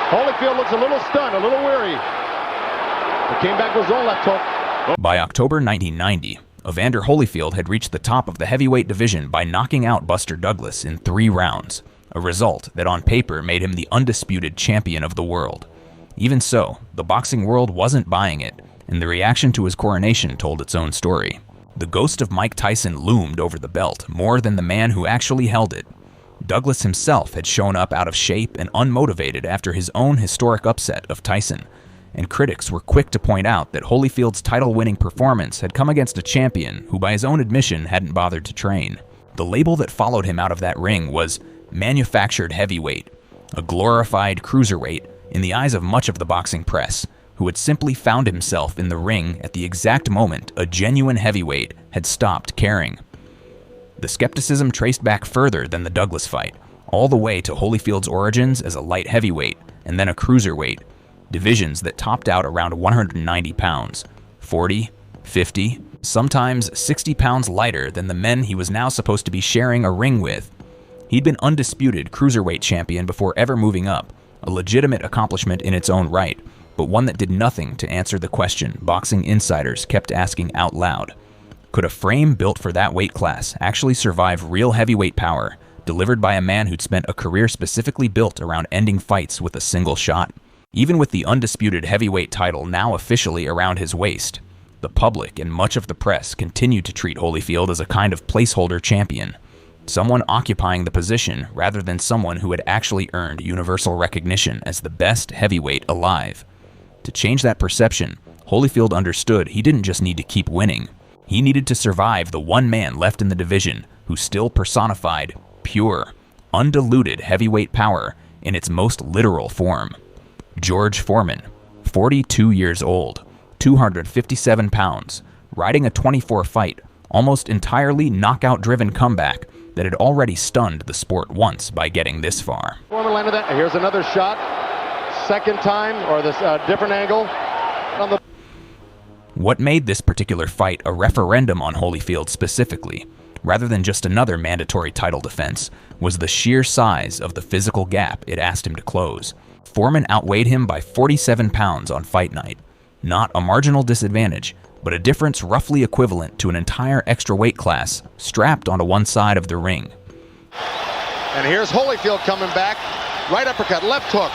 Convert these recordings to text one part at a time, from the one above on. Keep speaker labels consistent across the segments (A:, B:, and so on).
A: Holyfield looks a little stunned, a little weary. He came back with his own left hook.
B: By October 1990, Evander Holyfield had reached the top of the heavyweight division by knocking out Buster Douglas in 3 rounds, a result that on paper made him the undisputed champion of the world. Even so, the boxing world wasn't buying it, and the reaction to his coronation told its own story. The ghost of Mike Tyson loomed over the belt more than the man who actually held it. Douglas himself had shown up out of shape and unmotivated after his own historic upset of Tyson, and critics were quick to point out that Holyfield's title-winning performance had come against a champion who, by his own admission, hadn't bothered to train. The label that followed him out of that ring was manufactured heavyweight, a glorified cruiserweight in the eyes of much of the boxing press, who had simply found himself in the ring at the exact moment a genuine heavyweight had stopped caring. The skepticism traced back further than the Douglas fight, all the way to Holyfield's origins as a light heavyweight and then a cruiserweight, divisions that topped out around 190 pounds, 40, 50, sometimes 60 pounds lighter than the men he was now supposed to be sharing a ring with. He'd been undisputed cruiserweight champion before ever moving up, a legitimate accomplishment in its own right, but one that did nothing to answer the question boxing insiders kept asking out loud. Could a frame built for that weight class actually survive real heavyweight power, delivered by a man who'd spent a career specifically built around ending fights with a single shot? Even with the undisputed heavyweight title now officially around his waist, the public and much of the press continued to treat Holyfield as a kind of placeholder champion, someone occupying the position rather than someone who had actually earned universal recognition as the best heavyweight alive. To change that perception, Holyfield understood he didn't just need to keep winning. He needed to survive the one man left in the division who still personified pure, undiluted heavyweight power in its most literal form. George Foreman, 42 years old, 257 pounds, riding a 24-fight, almost entirely knockout-driven comeback that had already stunned the sport once by getting this far.
A: Foreman landed that. Here's another shot. Second time, or this different angle.
B: What made this particular fight a referendum on Holyfield specifically, rather than just another mandatory title defense, was the sheer size of the physical gap it asked him to close. Foreman outweighed him by 47 pounds on fight night. Not a marginal disadvantage, but a difference roughly equivalent to an entire extra weight class strapped onto one side of the ring.
A: And here's Holyfield coming back. Right uppercut, left hook,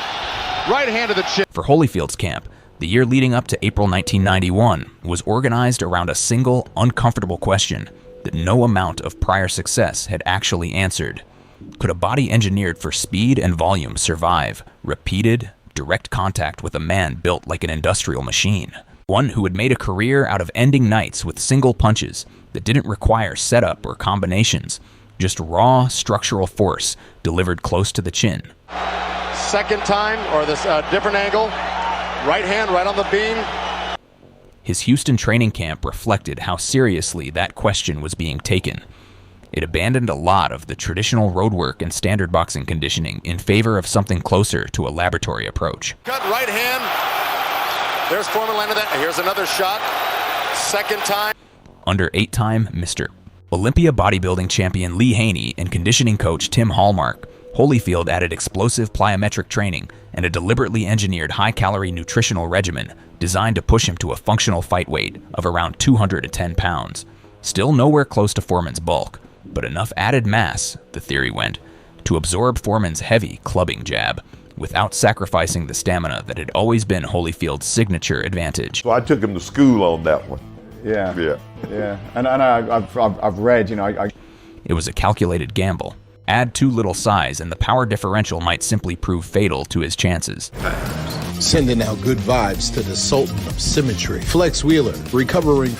A: right hand to the chin.
B: For Holyfield's camp, the year leading up to April 1991 was organized around a single, uncomfortable question that no amount of prior success had actually answered. Could a body engineered for speed and volume survive repeated, direct contact with a man built like an industrial machine? One who had made a career out of ending nights with single punches that didn't require setup or combinations, just raw structural force delivered close to the chin.
A: Second time, or this different angle. Right hand right on the beam.
B: His Houston training camp reflected how seriously that question was being taken. It abandoned a lot of the traditional road work and standard boxing conditioning in favor of something closer to a laboratory approach.
A: Cut right hand. There's Foreman landed that. Here's another shot. Second time.
B: Under 8-time Mr. Olympia bodybuilding champion Lee Haney and conditioning coach Tim Hallmark, Holyfield added explosive plyometric training and a deliberately engineered high-calorie nutritional regimen designed to push him to a functional fight weight of around 210 pounds. Still nowhere close to Foreman's bulk, but enough added mass, the theory went, to absorb Foreman's heavy clubbing jab without sacrificing the stamina that had always been Holyfield's signature advantage.
C: So I took him to school on that one.
D: Yeah. And I've read,
B: It was a calculated gamble. Add too little size and the power differential might simply prove fatal to his chances.
E: Sending out good vibes to the Sultan of Symmetry. Flex Wheeler, recovering.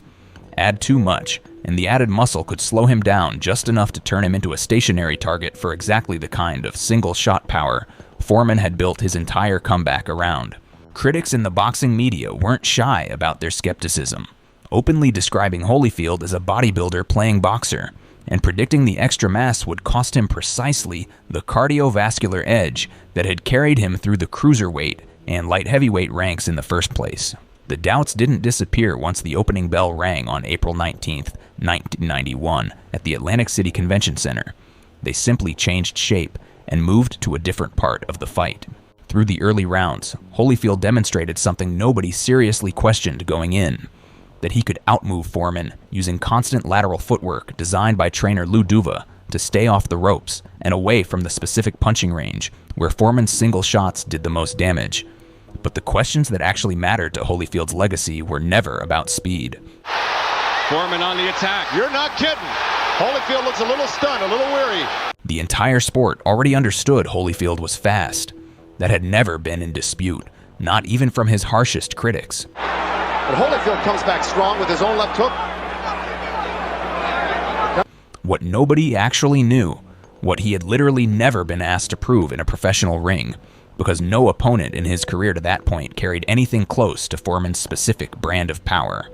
B: Add too much, and the added muscle could slow him down just enough to turn him into a stationary target for exactly the kind of single-shot power Foreman had built his entire comeback around. Critics in the boxing media weren't shy about their skepticism, openly describing Holyfield as a bodybuilder playing boxer, and predicting the extra mass would cost him precisely the cardiovascular edge that had carried him through the cruiserweight and light heavyweight ranks in the first place. The doubts didn't disappear once the opening bell rang on April 19th, 1991 at the Atlantic City Convention Center. They simply changed shape and moved to a different part of the fight. Through the early rounds, Holyfield demonstrated something nobody seriously questioned going in, that he could outmove Foreman using constant lateral footwork designed by trainer Lou Duva to stay off the ropes and away from the specific punching range where Foreman's single shots did the most damage. But the questions that actually mattered to Holyfield's legacy were never about speed.
F: Foreman on the attack.
A: You're not kidding. Holyfield looks a little stunned, a little weary.
B: The entire sport already understood Holyfield was fast. That had never been in dispute, not even from his harshest critics.
A: But Holyfield comes back strong with his own left hook.
B: What nobody actually knew, what he had literally never been asked to prove in a professional ring, because no opponent in his career to that point carried anything close to Foreman's specific brand of power,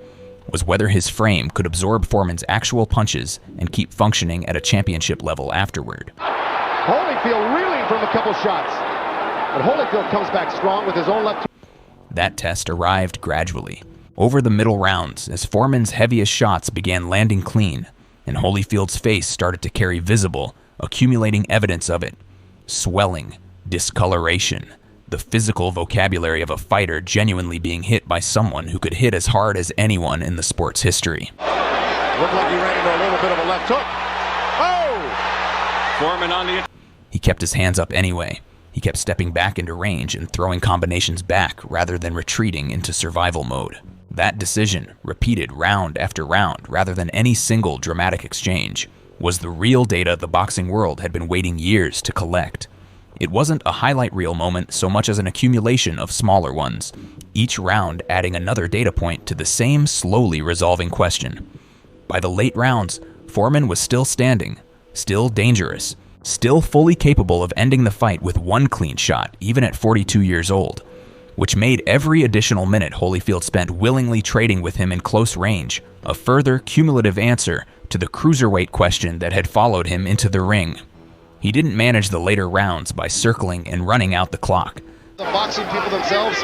B: was whether his frame could absorb Foreman's actual punches and keep functioning at a championship level afterward.
A: Holyfield reeling from a couple shots. But Holyfield comes back strong with his own left hook.
B: That test arrived gradually, over the middle rounds, as Foreman's heaviest shots began landing clean, and Holyfield's face started to carry visible, accumulating evidence of it. Swelling, discoloration, the physical vocabulary of a fighter genuinely being hit by someone who could hit as hard as anyone in the sport's history.
A: Looked like he ran into a little bit of a left hook. Oh!
F: Foreman on the attack.
B: He kept his hands up anyway. He kept stepping back into range and throwing combinations back rather than retreating into survival mode. That decision, repeated round after round rather than any single dramatic exchange, was the real data the boxing world had been waiting years to collect. It wasn't a highlight reel moment so much as an accumulation of smaller ones, each round adding another data point to the same slowly resolving question. By the late rounds, Foreman was still standing, still dangerous, still fully capable of ending the fight with one clean shot, even at 42 years old, which made every additional minute Holyfield spent willingly trading with him in close range a further cumulative answer to the cruiserweight question that had followed him into the ring. He didn't manage the later rounds by circling and running out the clock.
A: The boxing people themselves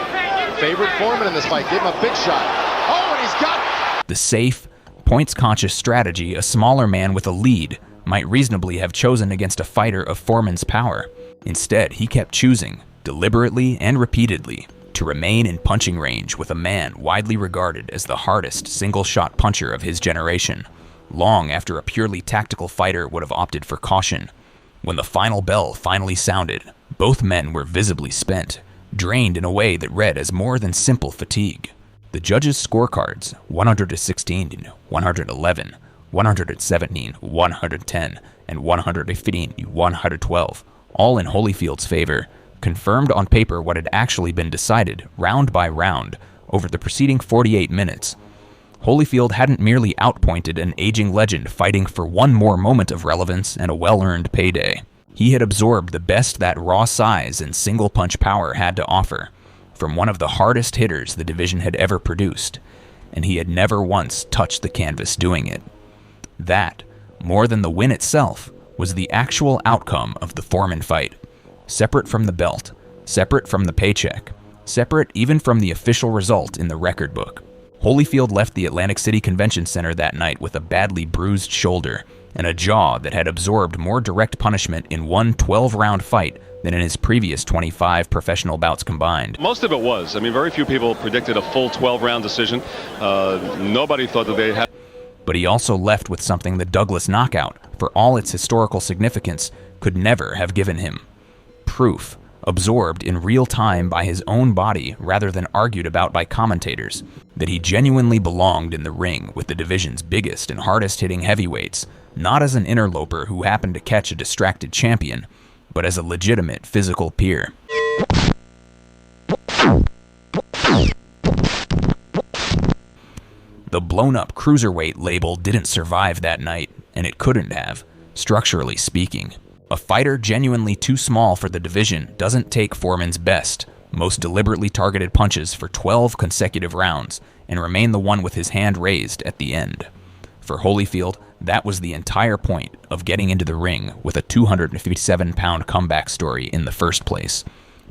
A: favored Foreman in this fight. Gave him a big shot. Oh, and he's got it!
B: The safe, points-conscious strategy a smaller man with a lead might reasonably have chosen against a fighter of Foreman's power. Instead, he kept choosing, deliberately and repeatedly, to remain in punching range with a man widely regarded as the hardest single-shot puncher of his generation, long after a purely tactical fighter would have opted for caution. When the final bell finally sounded, both men were visibly spent, drained in a way that read as more than simple fatigue. The judges' scorecards, 116, 111, 117, 110, and 115, 112, all in Holyfield's favor, confirmed on paper what had actually been decided, round by round, over the preceding 48 minutes. Holyfield hadn't merely outpointed an aging legend fighting for one more moment of relevance and a well-earned payday. He had absorbed the best that raw size and single-punch power had to offer, from one of the hardest hitters the division had ever produced, and he had never once touched the canvas doing it. That, more than the win itself, was the actual outcome of the Foreman fight, separate from the belt, separate from the paycheck, separate even from the official result in the record book. Holyfield left the Atlantic City Convention Center that night with a badly bruised shoulder and a jaw that had absorbed more direct punishment in one 12-round fight than in his previous 25 professional bouts combined.
F: Most of it was. I mean, very few people predicted a full 12-round decision. Nobody thought that they had.
B: But he also left with something the Douglas knockout, for all its historical significance, could never have given him. Proof, absorbed in real time by his own body rather than argued about by commentators, that he genuinely belonged in the ring with the division's biggest and hardest-hitting heavyweights, not as an interloper who happened to catch a distracted champion, but as a legitimate physical peer. The blown-up cruiserweight label didn't survive that night, and it couldn't have, structurally speaking. A fighter genuinely too small for the division doesn't take Foreman's best, most deliberately targeted punches for 12 consecutive rounds and remain the one with his hand raised at the end. For Holyfield, that was the entire point of getting into the ring with a 257-pound comeback story in the first place,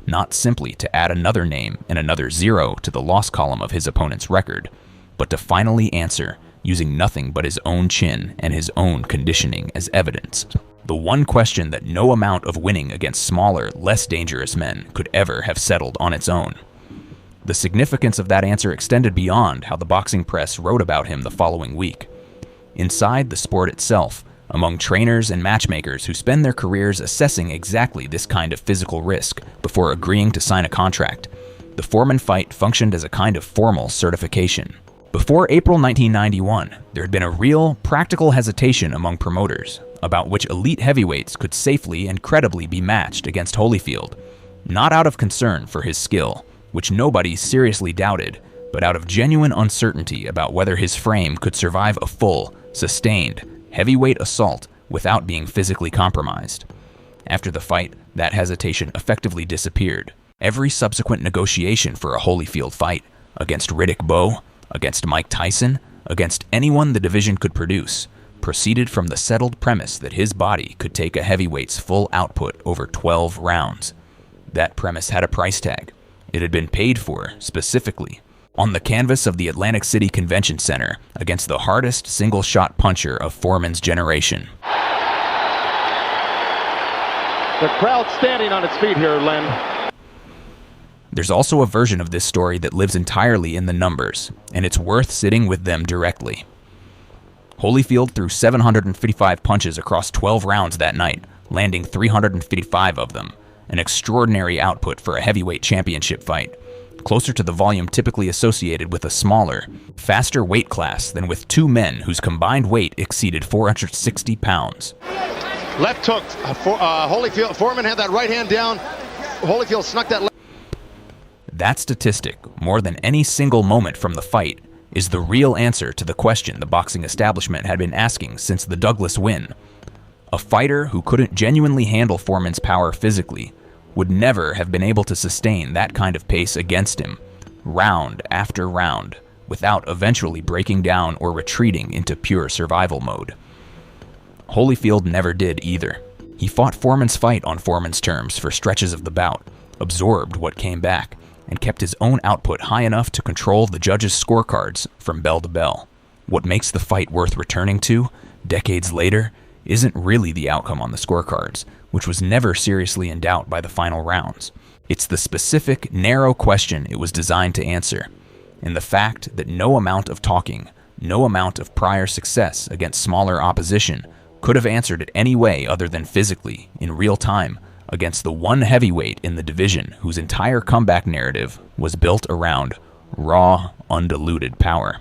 B: not simply to add another name and another zero to the loss column of his opponent's record, but to finally answer using nothing but his own chin and his own conditioning as evidence. The one question that no amount of winning against smaller, less dangerous men could ever have settled on its own. The significance of that answer extended beyond how the boxing press wrote about him the following week. Inside the sport itself, among trainers and matchmakers who spend their careers assessing exactly this kind of physical risk before agreeing to sign a contract, the Foreman fight functioned as a kind of formal certification. Before April 1991, there had been a real, practical hesitation among promoters about which elite heavyweights could safely and credibly be matched against Holyfield, not out of concern for his skill, which nobody seriously doubted, but out of genuine uncertainty about whether his frame could survive a full, sustained, heavyweight assault without being physically compromised. After the fight, that hesitation effectively disappeared. Every subsequent negotiation for a Holyfield fight, against Riddick Bowe, against Mike Tyson, against anyone the division could produce, proceeded from the settled premise that his body could take a heavyweight's full output over 12 rounds. That premise had a price tag. It had been paid for, specifically, on the canvas of the Atlantic City Convention Center against the hardest single-shot puncher of Foreman's generation.
A: The crowd standing on its feet here, Len.
B: There's also a version of this story that lives entirely in the numbers, and it's worth sitting with them directly. Holyfield threw 755 punches across 12 rounds that night, landing 355 of them, an extraordinary output for a heavyweight championship fight, closer to the volume typically associated with a smaller, faster weight class than with two men whose combined weight exceeded 460 pounds.
A: Left hook. Holyfield. Foreman had that right hand down. Holyfield snuck that left.
B: That statistic, more than any single moment from the fight, is the real answer to the question the boxing establishment had been asking since the Douglas win. A fighter who couldn't genuinely handle Foreman's power physically would never have been able to sustain that kind of pace against him, round after round, without eventually breaking down or retreating into pure survival mode. Holyfield never did either. He fought Foreman's fight on Foreman's terms for stretches of the bout, absorbed what came back, and kept his own output high enough to control the judges' scorecards from bell to bell. What makes the fight worth returning to, decades later, isn't really the outcome on the scorecards, which was never seriously in doubt by the final rounds. It's the specific, narrow question it was designed to answer, and the fact that no amount of talking, no amount of prior success against smaller opposition could have answered it any way other than physically, in real time, against the one heavyweight in the division whose entire comeback narrative was built around raw, undiluted power.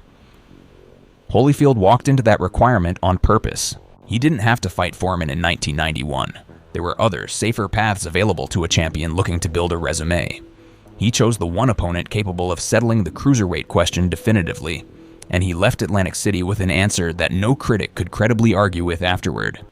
B: Holyfield walked into that requirement on purpose. He didn't have to fight Foreman in 1991. There were other, safer paths available to a champion looking to build a resume. He chose the one opponent capable of settling the cruiserweight question definitively, and he left Atlantic City with an answer that no critic could credibly argue with afterward.